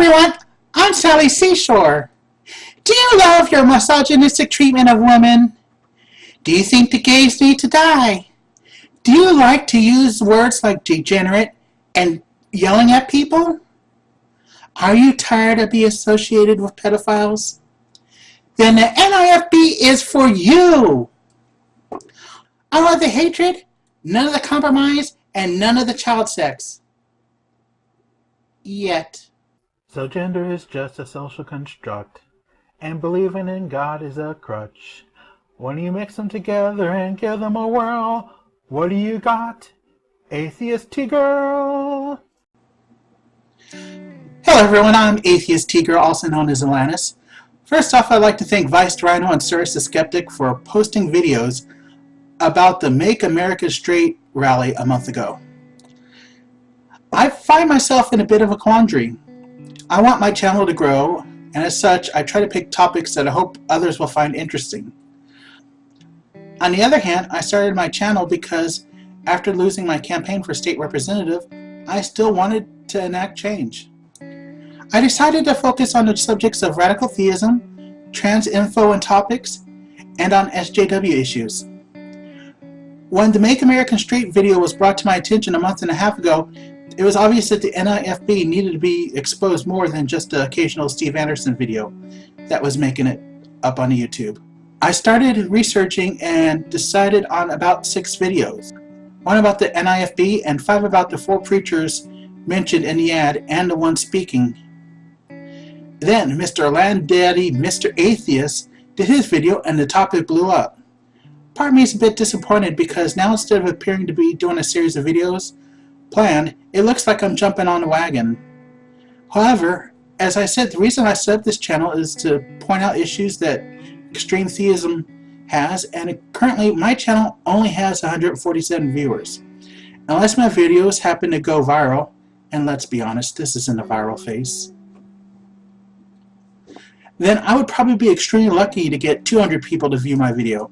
everyone, I'm Sally Seashore. Do you love your misogynistic treatment of women? Do you think the gays need to die? Do you like to use words like degenerate and yelling at people? Are you tired of being associated with pedophiles? Then the N.I.F.B is for you. I love the hatred, none of the compromise, and none of the child sex. Yet. So gender is just a social construct, and believing in God is a crutch. When you mix them together and give them a whirl, what do you got? Atheist T-Girl! Hello everyone, I'm Atheist T-Girl, also known as Atlantis. First off, I'd like to thank Vice Rhino and Cyrus the Skeptic for posting videos about the Make America Straight rally a month ago. I find myself in a bit of a quandary. I want my channel to grow, and as such, I try to pick topics that I hope others will find interesting. On the other hand, I started my channel because after losing my campaign for state representative, I still wanted to enact change. I decided to focus on the subjects of radical theism, trans info and topics, and on SJW issues. When the Make America Straight video was brought to my attention a month and a half ago, it was obvious that the N.I.F.B needed to be exposed more than just the occasional Steve Anderson video that was making it up on YouTube. I started researching and decided on about 6 videos. 1 about the N.I.F.B and 5 about the 4 preachers mentioned in the ad and the one speaking. Then Mr. Land Daddy, Mr. Atheist, did his video and the topic blew up. Part of me is a bit disappointed because now instead of appearing to be doing a series of videos planned, it looks like I'm jumping on the wagon. However, as I said, the reason I set up this channel is to point out issues that extreme theism has, and currently my channel only has 147 viewers. Unless my videos happen to go viral, and let's be honest, this isn't a viral phase, then I would probably be extremely lucky to get 200 people to view my video.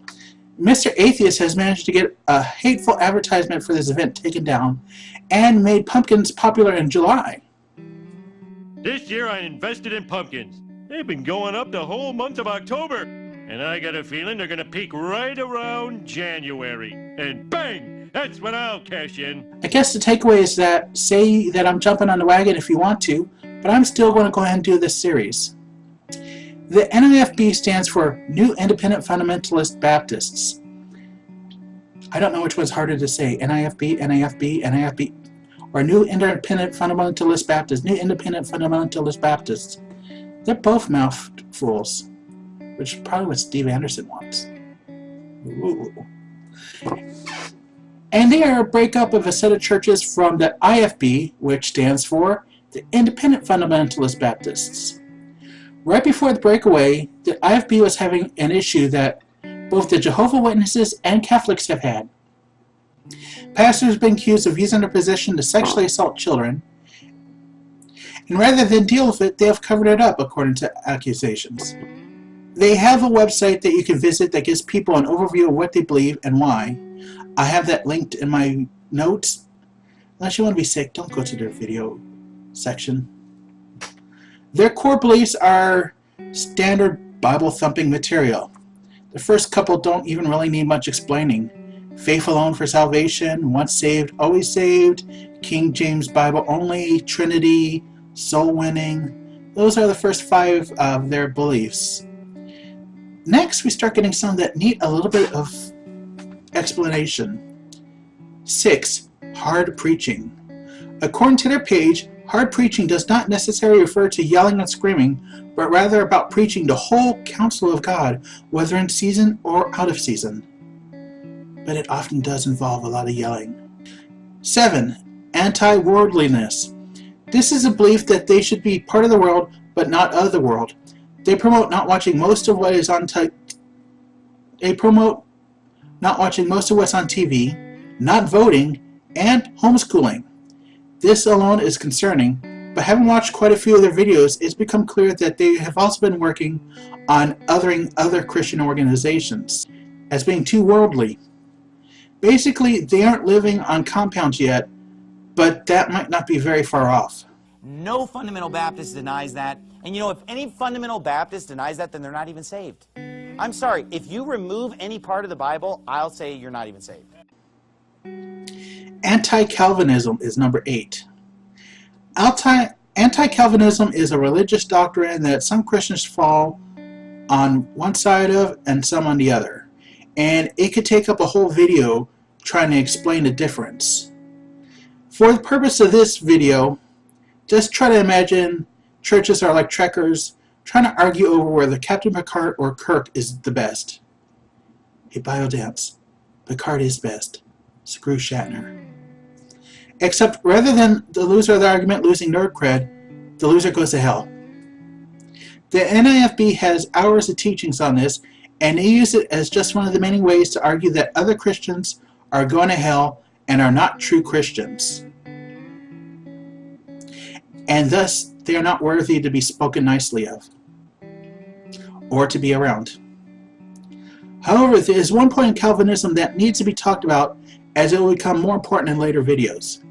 Mr. Atheist has managed to get a hateful advertisement for this event taken down and made pumpkins popular in July. This year I invested in pumpkins. They've been going up the whole month of October, and I got a feeling they're gonna peak right around January. And bang! That's when I'll cash in. I guess the takeaway is that, say that I'm jumping on the wagon if you want to, but I'm still going to go ahead and do this series. The NIFB stands for New Independent Fundamentalist Baptists. I don't know which one's harder to say, NIFB, NIFB, NIFB, or New Independent Fundamentalist Baptists, New Independent Fundamentalist Baptists. They're both mouthfuls, which is probably what Steve Anderson wants. Ooh. And they are a breakup of a set of churches from the IFB, which stands for the Independent Fundamentalist Baptists. Right before the breakaway, the IFB was having an issue that both the Jehovah's Witnesses and Catholics have had. Pastors have been accused of using their position to sexually assault children, and rather than deal with it, they have covered it up according to accusations. They have a website that you can visit that gives people an overview of what they believe and why. I have that linked in my notes. Unless you want to be sick, don't go to their video section. Their core beliefs are standard Bible-thumping material. The first couple don't even really need much explaining. Faith alone for salvation, once saved, always saved, King James Bible only, Trinity, soul winning. Those are the first 5 of their beliefs. Next, we start getting some that need a little bit of explanation. 6. Hard preaching. According to their page, hard preaching does not necessarily refer to yelling and screaming, but rather about preaching the whole counsel of God, whether in season or out of season. But it often does involve a lot of yelling. 7. Anti-worldliness. This is a belief that they should be part of the world, but not of the world. They promote not watching most of what is on what's on TV, not voting, and homeschooling. This alone is concerning, but having watched quite a few of their videos, it's become clear that they have also been working on othering other Christian organizations as being too worldly. Basically, they aren't living on compounds yet, but that might not be very far off. No fundamental Baptist denies that. And you know, if any fundamental Baptist denies that, then they're not even saved. I'm sorry, if you remove any part of the Bible, I'll say you're not even saved. Anti-Calvinism is number 8. Anti-Calvinism is a religious doctrine that some Christians fall on one side of and some on the other. And it could take up a whole video trying to explain the difference. For the purpose of this video, just try to imagine churches are like trekkers trying to argue over whether Captain Picard or Kirk is the best. Hey, Biodance, Picard is best. Screw Shatner. Except rather than the loser of the argument losing nerd cred, the loser goes to hell. The N.I.F.B has hours of teachings on this, and they use it as just one of the many ways to argue that other Christians are going to hell and are not true Christians. And thus, they are not worthy to be spoken nicely of, or to be around. However, there is one point in Calvinism that needs to be talked about, as it will become more important in later videos.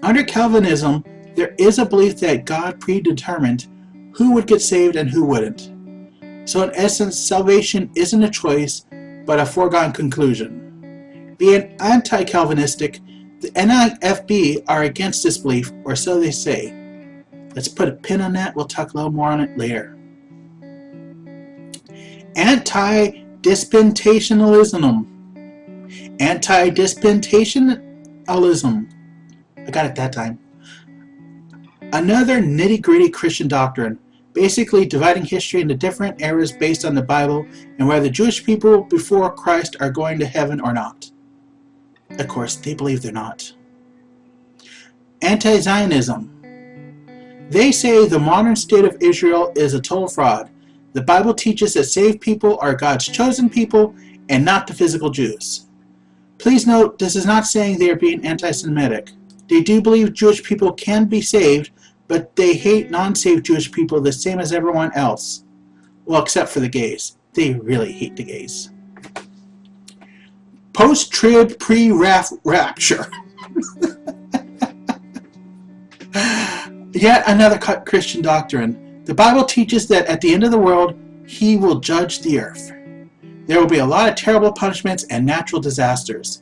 Under Calvinism, there is a belief that God predetermined who would get saved and who wouldn't. So in essence, salvation isn't a choice, but a foregone conclusion. Being anti-Calvinistic, the N.I.F.B are against this belief, or so they say. Let's put a pin on that. We'll talk a little more on it later. Anti-dispensationalism. Anti-dispensationalism. I got it that time. Another nitty-gritty Christian doctrine, basically dividing history into different eras based on the Bible and whether the Jewish people before Christ are going to heaven or not. Of course, they believe they're not. Anti-Zionism. They say the modern state of Israel is a total fraud. The Bible teaches that saved people are God's chosen people and not the physical Jews. Please note, this is not saying they are being anti-Semitic. They do believe Jewish people can be saved, but they hate non-saved Jewish people the same as everyone else. Well, except for the gays. They really hate the gays. Post-trib, pre-rapture. Yet another Christian doctrine. The Bible teaches that at the end of the world, He will judge the earth. There will be a lot of terrible punishments and natural disasters.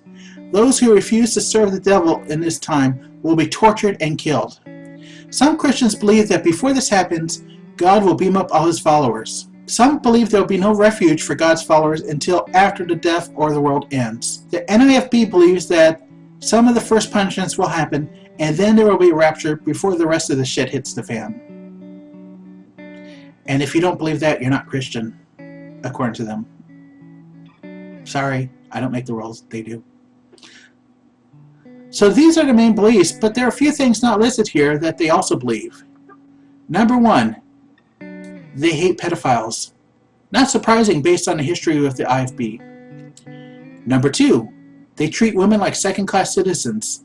Those who refuse to serve the devil in this time will be tortured and killed. Some Christians believe that before this happens, God will beam up all His followers. Some believe there will be no refuge for God's followers until after the death or the world ends. The N.I.F.B believes that some of the first punishments will happen, and then there will be a rapture before the rest of the shit hits the fan. And if you don't believe that, you're not Christian, according to them. Sorry, I don't make the rules, they do. So these are the main beliefs, but there are a few things not listed here that they also believe. Number 1, they hate pedophiles. Not surprising based on the history with the I.F.B. Number 2, they treat women like second-class citizens.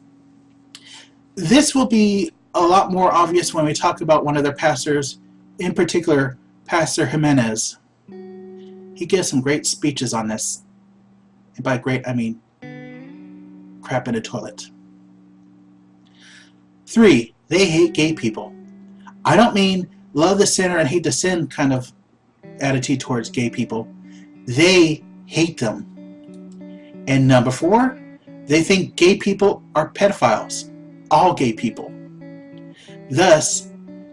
This will be a lot more obvious when we talk about one of their pastors, in particular, Pastor Jimenez. He gives some great speeches on this. And by great, I mean crap in a toilet. 3, they hate gay people. I don't mean love the sinner and hate the sin kind of attitude towards gay people. They hate them. And number 4, they think gay people are pedophiles. All gay people. Thus,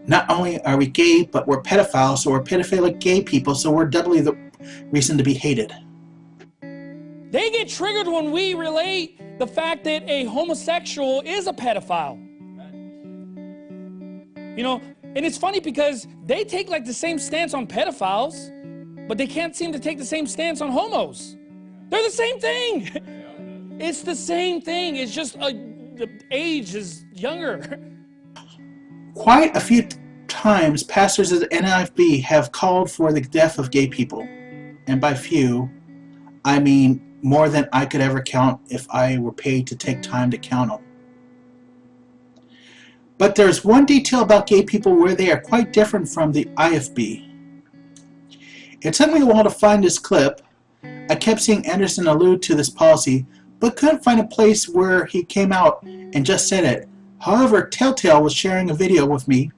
not only are we gay, but we're pedophiles, so we're pedophilic gay people, so we're doubly the reason to be hated. They get triggered when we relate the fact that a homosexual is a pedophile. You know, and it's funny because they take like the same stance on pedophiles, but they can't seem to take the same stance on homos. They're the same thing. It's the same thing. It's just the age is younger. Quite a few times, pastors of the N.I.F.B have called for the death of gay people. And by few, I mean more than I could ever count if I were paid to take time to count them. But there's one detail about gay people where they are quite different from the I.F.B. It took me a while to find this clip. I kept seeing Anderson allude to this policy, but couldn't find a place where he came out and just said it. However, Telltale was sharing a video with me,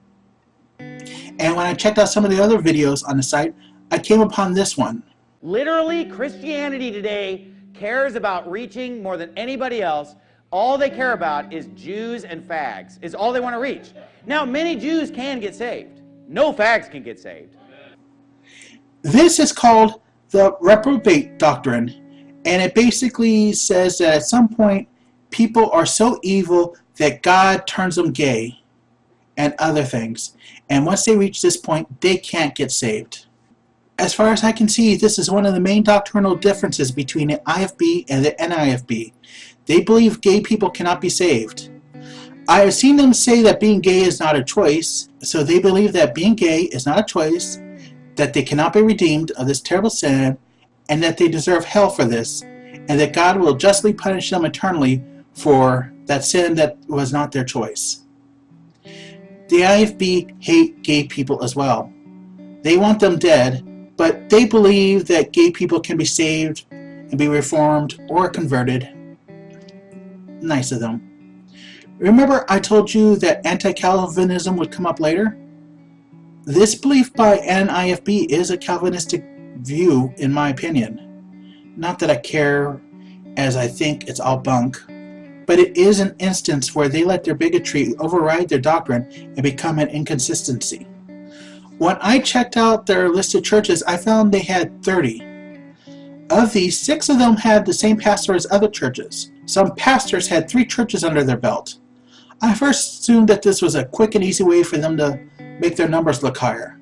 and when I checked out some of the other videos on the site, I came upon this one. Literally, Christianity today cares about reaching more than anybody else. All they care about is Jews and fags, is all they want to reach. Now, many Jews can get saved. No fags can get saved. This is called the reprobate doctrine, and it basically says that at some point people are so evil that God turns them gay and other things, and once they reach this point they can't get saved. As far as I can see, this is one of the main doctrinal differences between the I.F.B and the N.I.F.B. They believe gay people cannot be saved. I have seen them say that being gay is not a choice, so they believe that being gay is not a choice, that they cannot be redeemed of this terrible sin, and that they deserve hell for this, and that God will justly punish them eternally for that sin that was not their choice. The I.F.B hate gay people as well. They want them dead, but they believe that gay people can be saved and be reformed or converted. Nice of them. Remember I told you that anti-Calvinism would come up later? This belief by N.I.F.B is a Calvinistic view, in my opinion. Not that I care, as I think it's all bunk, but it is an instance where they let their bigotry override their doctrine and become an inconsistency. When I checked out their list of churches, I found they had 30. Of these, 6 of them had the same pastor as other churches. Some pastors had 3 churches under their belt. I first assumed that this was a quick and easy way for them to make their numbers look higher.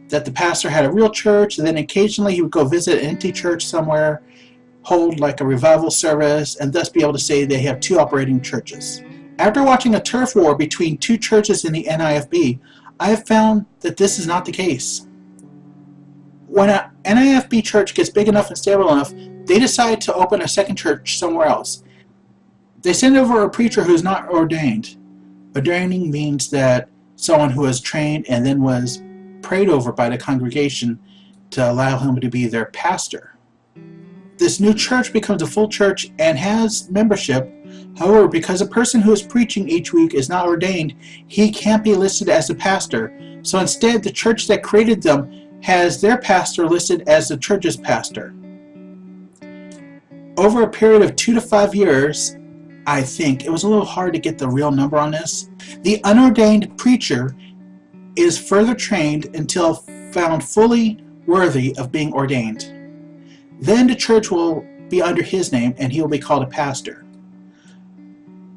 That the pastor had a real church, and then occasionally he would go visit an empty church somewhere, hold like a revival service, and thus be able to say they have 2 operating churches. After watching a turf war between 2 churches in the N.I.F.B, I have found that this is not the case. When an N.I.F.B church gets big enough and stable enough, they decide to open a second church somewhere else. They send over a preacher who is not ordained. Ordaining means that someone who was trained and then was prayed over by the congregation to allow him to be their pastor. This new church becomes a full church and has membership. However, because a person who is preaching each week is not ordained, he can't be listed as a pastor. So instead, the church that created them has their pastor listed as the church's pastor. Over a period of 2 to 5 years, I think, it was a little hard to get the real number on this, the unordained preacher is further trained until found fully worthy of being ordained. Then the church will be under his name and he will be called a pastor.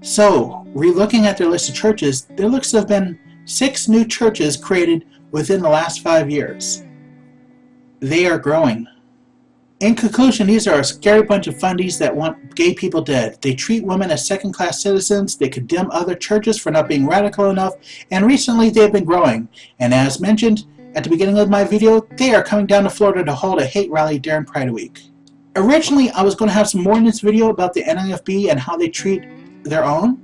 So, re-looking at their list of churches, there looks to have been 6 new churches created within the last 5 years. They are growing. In conclusion, these are a scary bunch of fundies that want gay people dead. They treat women as second-class citizens, they condemn other churches for not being radical enough, and recently they have been growing. And as mentioned at the beginning of my video, they are coming down to Florida to hold a hate rally during Pride Week. Originally, I was going to have some more in this video about the N.I.F.B and how they treat their own,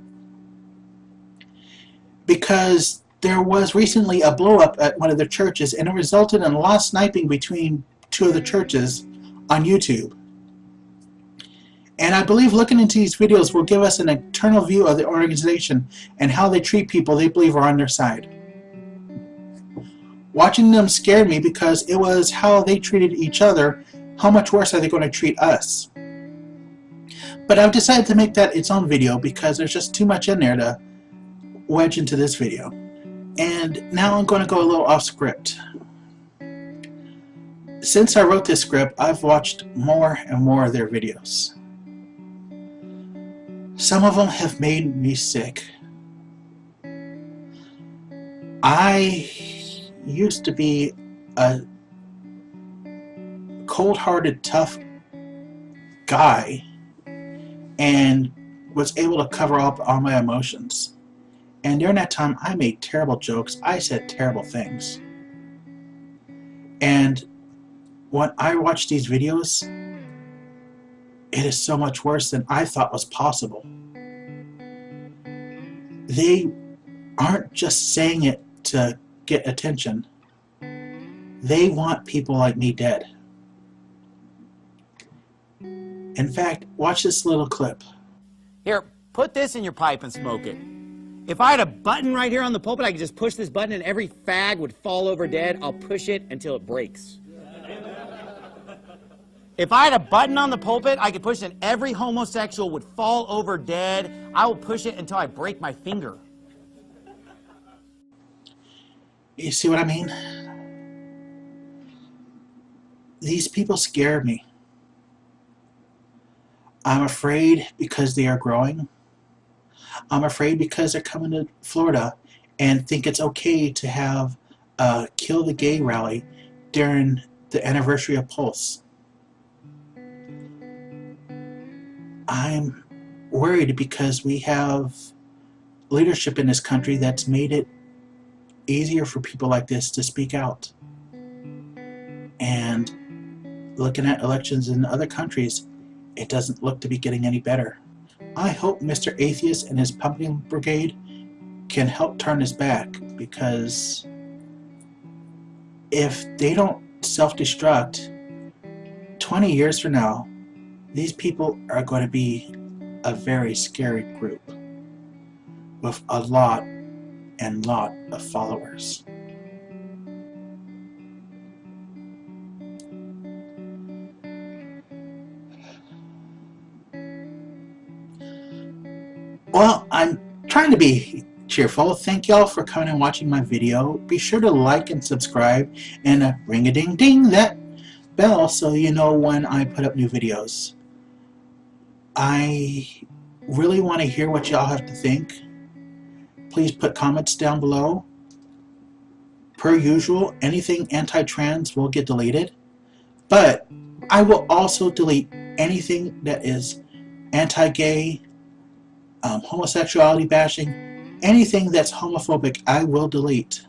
because there was recently a blow-up at one of their churches and it resulted in a lot of sniping between 2 of the churches on YouTube. And I believe looking into these videos will give us an internal view of the organization and how they treat people they believe are on their side. Watching them scared me because it was how they treated each other. How much worse are they going to treat us? But I've decided to make that its own video because there's just too much in there to wedge into this video. And now I'm going to go a little off script. Since I wrote this script, I've watched more and more of their videos. Some of them have made me sick. I used to be a cold-hearted, tough guy and was able to cover up all my emotions. And during that time, I made terrible jokes. I said terrible things. And when I watch these videos, it is so much worse than I thought was possible. They aren't just saying it to get attention. They want people like me dead. In fact, watch this little clip. Here, put this in your pipe and smoke it. If I had a button right here on the pulpit, I could just push this button and every fag would fall over dead. I'll push it until it breaks. If I had a button on the pulpit, I could push it and every homosexual would fall over dead. I will push it until I break my finger. You see what I mean? These people scare me. I'm afraid because they are growing. I'm afraid because they're coming to Florida and think it's okay to have a Kill the Gay rally during the anniversary of Pulse. I'm worried because we have leadership in this country that's made it easier for people like this to speak out. And looking at elections in other countries, it doesn't look to be getting any better. I hope Mr. Atheist and his pumpkin brigade can help turn this back, because if they don't self-destruct, 20 years from now, these people are going to be a very scary group with a lot of followers. Well, I'm trying to be cheerful. Thank y'all for coming and watching my video. Be sure to like and subscribe and ring-a-ding-ding that bell so you know when I put up new videos. I really want to hear what y'all have to think. Please put comments down below. Per usual, anything anti-trans will get deleted, but I will also delete anything that is anti-gay, homosexuality bashing, anything that's homophobic I will delete,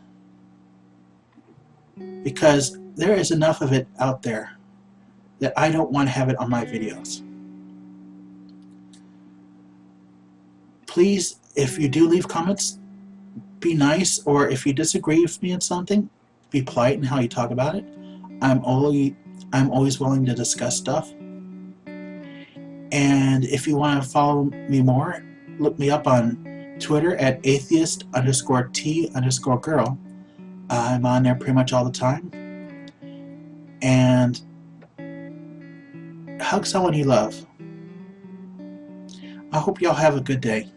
because there is enough of it out there that I don't want to have it on my videos. Please, if you do leave comments, be nice, or if you disagree with me on something, be polite in how you talk about it. I'm always willing to discuss stuff. And if you want to follow me more, look me up on Twitter at atheist_T_girl. I'm on there pretty much all the time. And hug someone you love. I hope y'all have a good day.